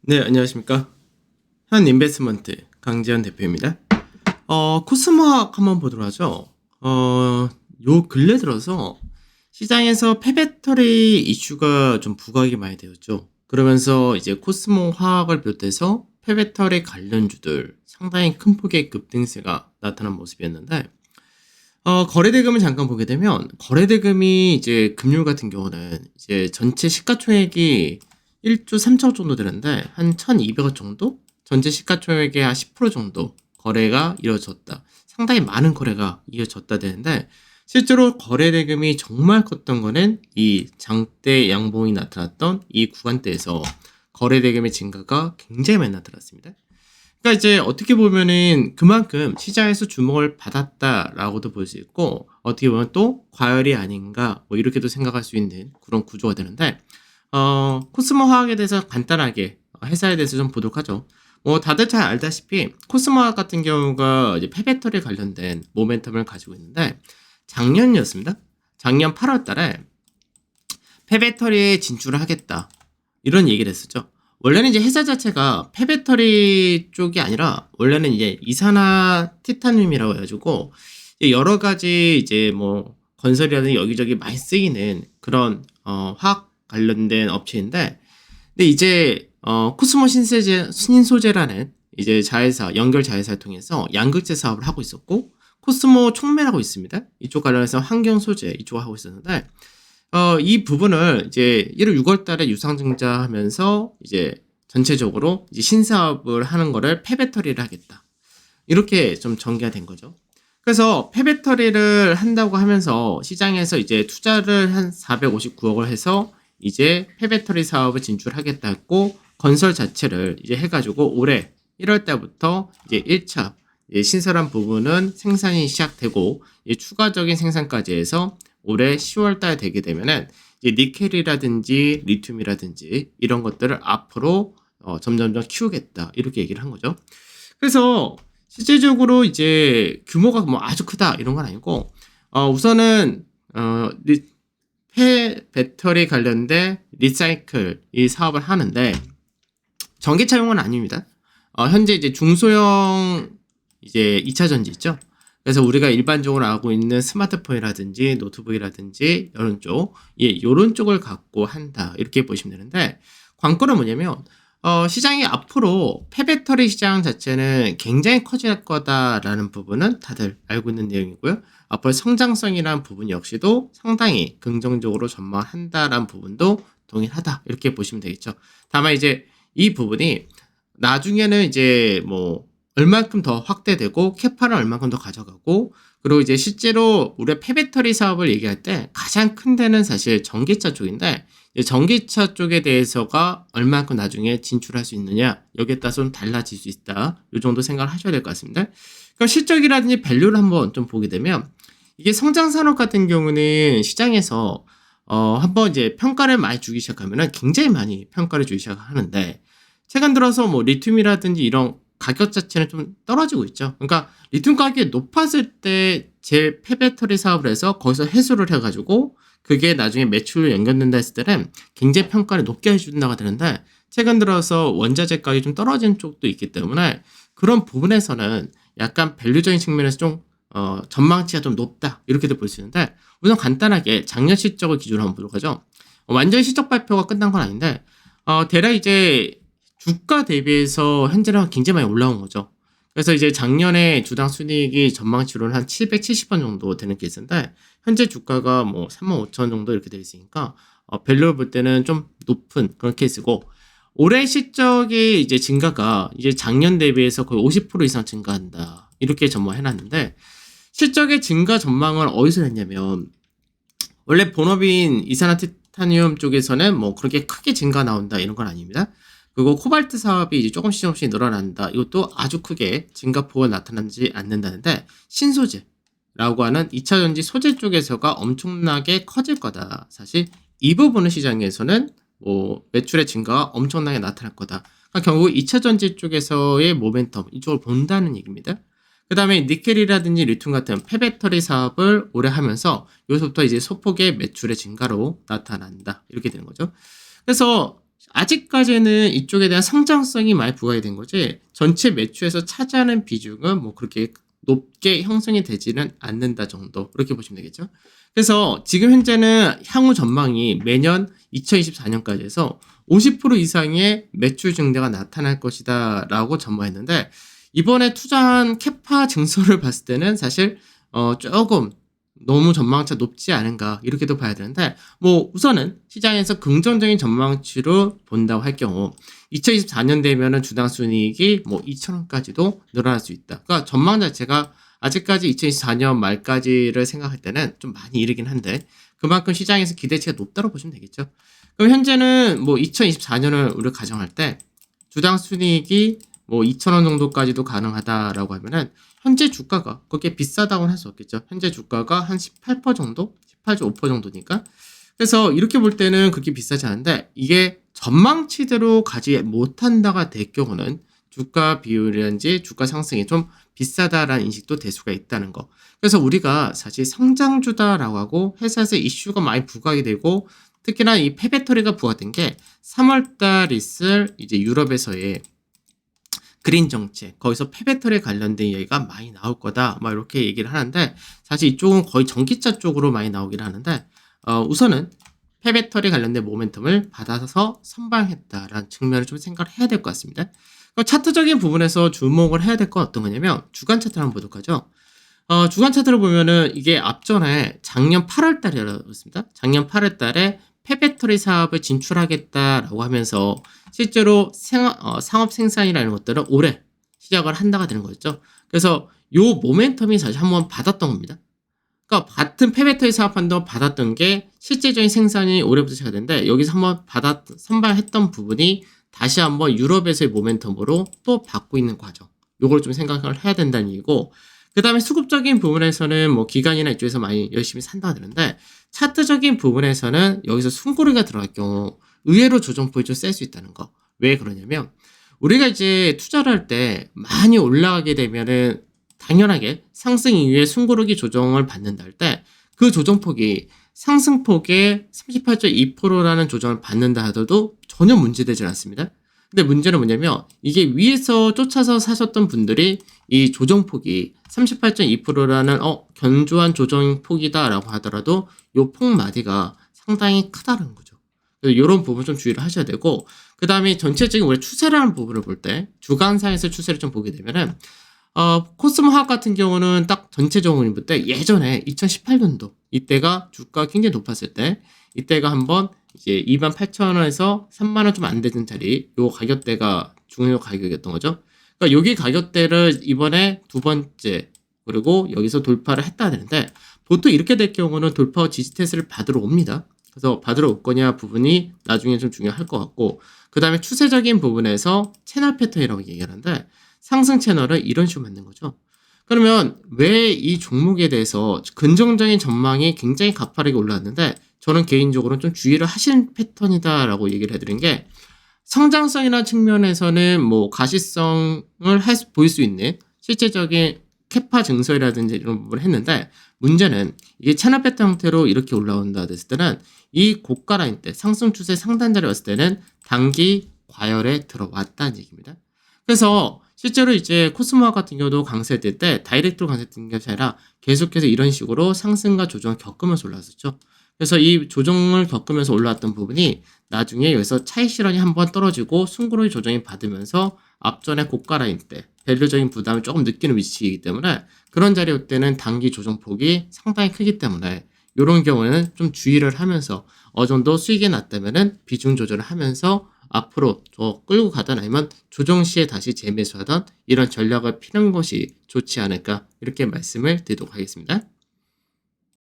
네, 안녕하십니까. 현인베스트먼트 강지현 대표입니다. 코스모학 한번 보도록 하죠. 요 근래 들어서 시장에서 폐배터리 이슈가 좀 부각이 많이 되었죠. 그러면서 이제 코스모 화학을 비롯해서 폐배터리 관련주들 상당히 큰 폭의 급등세가 나타난 모습이었는데, 거래대금을 잠깐 보게 되면, 거래대금이 이제 금융 같은 경우는 이제 전체 시가총액이 1조 3천억 정도 되는데, 한 1,200억 정도? 전체 시가총액의 한 10% 정도 거래가 이루어졌다. 상당히 많은 거래가 이어졌다 되는데, 실제로 거래대금이 정말 컸던 거는 이 장대 양봉이 나타났던 이 구간대에서 거래대금의 증가가 굉장히 많이 나타났습니다. 그러니까 이제 어떻게 보면은 그만큼 시장에서 주목을 받았다라고도 볼 수 있고, 어떻게 보면 또 과열이 아닌가 뭐 이렇게도 생각할 수 있는 그런 구조가 되는데, 코스모 화학에 대해서 간단하게 회사에 대해서 좀 보도록 하죠. 뭐 다들 잘 알다시피 코스모 화학 같은 경우가 이제 폐배터리 관련된 모멘텀을 가지고 있는데, 작년이었습니다. 작년 8월 달에 폐배터리에 진출을 하겠다, 이런 얘기를 했었죠. 원래는 이제 회사 자체가 폐배터리 쪽이 아니라 원래는 이제 이산화 티타늄이라고 해가지고 여러 가지 이제 뭐 건설이라든지 여기저기 많이 쓰이는 그런 화학 관련된 업체인데, 근데 이제 코스모 신소재라는 이제 자회사, 연결 자회사를 통해서 양극재 사업을 하고 있었고, 코스모 촉매라고 있습니다. 이쪽 관련해서 환경 소재 이쪽 하고 있었는데, 이 부분을 이제 1월 6월 달에 유상증자하면서 이제 전체적으로 이제 신사업을 하는 거를 폐배터리를 하겠다, 이렇게 좀 전개가 된 거죠. 그래서 폐배터리를 한다고 하면서 시장에서 이제 투자를 한 459억을 해서 이제 폐배터리 사업을 진출하겠다 했고, 건설 자체를 이제 해가지고 올해 1월 달부터 이제 1차 신설한 부분은 생산이 시작되고, 추가적인 생산까지 해서 올해 10월 달 되게 되면은 이제 니켈이라든지 리튬이라든지 이런 것들을 앞으로 점점점 키우겠다, 이렇게 얘기를 한 거죠. 그래서 실질적으로 이제 규모가 뭐 아주 크다 이런 건 아니고, 우선은 폐 배터리 관련된 리사이클 이 사업을 하는데 전기차용은 아닙니다. 현재 이제 중소형 이제 2차 전지 있죠. 그래서 우리가 일반적으로 알고 있는 스마트폰이라든지 노트북이라든지 이런 쪽, 이런 쪽을 갖고 한다, 이렇게 보시면 되는데, 관건은 뭐냐면 시장이 앞으로 폐배터리 시장 자체는 굉장히 커질 거다라는 부분은 다들 알고 있는 내용이고요. 앞으로 성장성이라는 부분 역시도 상당히 긍정적으로 전망한다라는 부분도 동일하다, 이렇게 보시면 되겠죠. 다만 이제 이 부분이 나중에는 이제 뭐 얼만큼 더 확대되고 캐파는 얼만큼 더 가져가고, 그리고 이제 실제로 우리가 폐배터리 사업을 얘기할 때 가장 큰 데는 사실 전기차 쪽인데, 전기차 쪽에 대해서가 얼만큼 나중에 진출할 수 있느냐, 여기에 따라서 좀 달라질 수 있다, 이 정도 생각을 하셔야 될 것 같습니다. 그럼 실적이라든지 밸류를 한번 좀 보게 되면, 이게 성장 산업 같은 경우는 시장에서 한번 이제 평가를 많이 주기 시작하면은 굉장히 많이 평가를 주기 시작하는데, 최근 들어서 뭐 리튬이라든지 이런 가격 자체는 좀 떨어지고 있죠. 그러니까 리튬 가격이 높았을 때 제 폐배터리 사업을 해서 거기서 해소를 해가지고 그게 나중에 매출로 연결된다 했을 때는 굉장히 평가를 높게 해준다가 되는데, 최근 들어서 원자재 가격이 좀 떨어진 쪽도 있기 때문에 그런 부분에서는 약간 밸류적인 측면에서 좀 전망치가 좀 높다, 이렇게도 볼 수 있는데, 우선 간단하게 작년 실적을 기준으로 한번 보도록 하죠. 완전히 실적 발표가 끝난 건 아닌데, 대략 이제 주가 대비해서 현재는 굉장히 많이 올라온 거죠. 그래서 이제 작년에 주당 순이익이 전망치로는 한 770원 정도 되는 케이스인데, 현재 주가가 뭐 35,000원 정도 이렇게 되어 있으니까 밸류를 볼 때는 좀 높은 그런 케이스고, 올해 실적의 이제 증가가 이제 작년 대비해서 거의 50% 이상 증가한다, 이렇게 전망해 놨는데, 실적의 증가 전망을 어디서 했냐면, 원래 본업인 이산화탄탄이um 쪽에서는 뭐 그렇게 크게 증가 나온다 이런 건 아닙니다. 그리고 코발트 사업이 이제 조금씩 늘어난다, 이것도 아주 크게 증가폭가 나타나지 않는다는데, 신소재라고 하는 2차 전지 소재 쪽에서가 엄청나게 커질 거다. 사실 이 부분은 시장에서는 뭐 매출의 증가가 엄청나게 나타날 거다. 그러니까 결국 2차 전지 쪽에서의 모멘텀 이쪽을 본다는 얘기입니다. 그 다음에 니켈이라든지 리튬 같은 폐배터리 사업을 오래 하면서 여기서부터 이제 소폭의 매출의 증가로 나타난다, 이렇게 되는 거죠. 그래서 아직까지는 이쪽에 대한 성장성이 많이 부각이 된 거지 전체 매출에서 차지하는 비중은 뭐 그렇게 높게 형성이 되지는 않는다 정도 이렇게 보시면 되겠죠. 그래서 지금 현재는 향후 전망이 매년 2024년까지 해서 50% 이상의 매출 증대가 나타날 것이다 라고 전망했는데 이번에 투자한 캐파 증서를 봤을 때는 사실 조금 너무 전망치가 높지 않은가 이렇게도 봐야 되는데 뭐 우선은 시장에서 긍정적인 전망치로 본다고 할 경우 2024년 되면은 주당 순이익이 뭐 2,000원까지도 늘어날 수 있다. 그러니까 전망 자체가 아직까지 2024년 말까지를 생각할 때는 좀 많이 이르긴 한데 그만큼 시장에서 기대치가 높다고 보시면 되겠죠. 그럼 현재는 뭐 2024년을 우리가 가정할 때 주당 순이익이 뭐 2,000원 정도까지도 가능하다라고 하면은 현재 주가가 그렇게 비싸다고는 할 수 없겠죠. 현재 주가가 한 18% 정도? 18.5% 정도니까. 그래서 이렇게 볼 때는 그렇게 비싸지 않은데 이게 전망치대로 가지 못한다가 될 경우는 주가 비율이라든지 주가 상승이 좀 비싸다라는 인식도 될 수가 있다는 거. 그래서 우리가 사실 성장주다라고 하고 회사에서 이슈가 많이 부각이 되고 특히나 이 폐배터리가 부각된 게 3월달 있을 이제 유럽에서의 그린 정책, 거기서 폐배터리 관련된 얘기가 많이 나올 거다, 막 이렇게 얘기를 하는데, 사실 이쪽은 거의 전기차 쪽으로 많이 나오긴 하는데, 우선은 폐배터리 관련된 모멘텀을 받아서 선방했다라는 측면을 좀 생각을 해야 될 것 같습니다. 차트적인 부분에서 주목을 해야 될 건 어떤 거냐면, 주간 차트를 한번 보도록 하죠. 주간 차트를 보면은 이게 앞전에 작년 8월 달이었습니다. 작년 8월 달에 폐배터리 사업을 진출하겠다라고 하면서 실제로 상업 생산이라는 것들은 올해 시작을 한다가 되는 거였죠. 그래서 요 모멘텀이 사실 한번 받았던 겁니다. 그러니까 같은 폐배터리 사업한다고 받았던 게 실제적인 생산이 올해부터 시작이 되는데 여기서 한번 선발했던 부분이 다시 한번 유럽에서의 모멘텀으로 또 받고 있는 과정. 요걸 좀 생각을 해야 된다는 얘기고 그 다음에 수급적인 부분에서는 뭐 기관이나 이쪽에서 많이 열심히 산다가 되는데 차트적인 부분에서는 여기서 숨고르기가 들어갈 경우 의외로 조정폭이 좀 셀 수 있다는 거. 왜 그러냐면 우리가 이제 투자를 할 때 많이 올라가게 되면은 당연하게 상승 이후에 숨고르기 조정을 받는다 할 때 그 조정폭이 상승폭의 38.2%라는 조정을 받는다 하더라도 전혀 문제되지 않습니다. 근데 문제는 뭐냐면 이게 위에서 쫓아서 사셨던 분들이 이 조정폭이 38.2%라는 견조한 조정폭이다라고 하더라도 요 폭마디가 상당히 크다는 거죠. 그래서 이런 부분 좀 주의를 하셔야 되고 그 다음에 전체적인 우리 추세라는 부분을 볼 때 주간상에서 추세를 좀 보게 되면은 코스모 화학 같은 경우는 딱 전체적으로 볼 때 예전에 2018년도 이때가 주가가 굉장히 높았을 때 이때가 한번 이제 28,000원에서 3만원 좀 안 되는 자리 요 가격대가 중요 가격이었던 거죠. 그러니까 여기 가격대를 이번에 두 번째 그리고 여기서 돌파를 했다 되는데 보통 이렇게 될 경우는 돌파 후 지지 테스트를 받으러 옵니다. 그래서 받으러 올 거냐 부분이 나중에 좀 중요할 것 같고 그 다음에 추세적인 부분에서 채널 패턴이라고 얘기하는데 상승 채널을 이런 식으로 만든 거죠. 그러면 왜 이 종목에 대해서 긍정적인 전망이 굉장히 가파르게 올라왔는데 저는 개인적으로는 좀 주의를 하시는 패턴이다라고 얘기를 해드린 게 성장성이라는 측면에서는 뭐 가시성을 보일 수 있는 실제적인 캐파 증서라든지 이런 부분을 했는데 문제는 이게 채널 패턴 형태로 이렇게 올라온다 됐을 때는 이 고가 라인 때 상승 추세 상단자리 왔을 때는 단기 과열에 들어왔다는 얘기입니다. 그래서 실제로 이제 코스모화 같은 경우도 강세될 때 다이렉트로 강세된 게 아니라 계속해서 이런 식으로 상승과 조정을 겪으면서 올라왔었죠. 그래서 이 조정을 겪으면서 올라왔던 부분이 나중에 여기서 차익 실현이 한번 떨어지고 숨고르기 조정이 받으면서 앞전에 고가 라인 때 밸류적인 부담을 조금 느끼는 위치이기 때문에 그런 자리 올 때는 단기 조정폭이 상당히 크기 때문에 이런 경우에는 좀 주의를 하면서 어느 정도 수익이 났다면은 비중 조절을 하면서 앞으로 더 끌고 가든 아니면 조정 시에 다시 재매수하던 이런 전략을 피는 것이 좋지 않을까 이렇게 말씀을 드리도록 하겠습니다.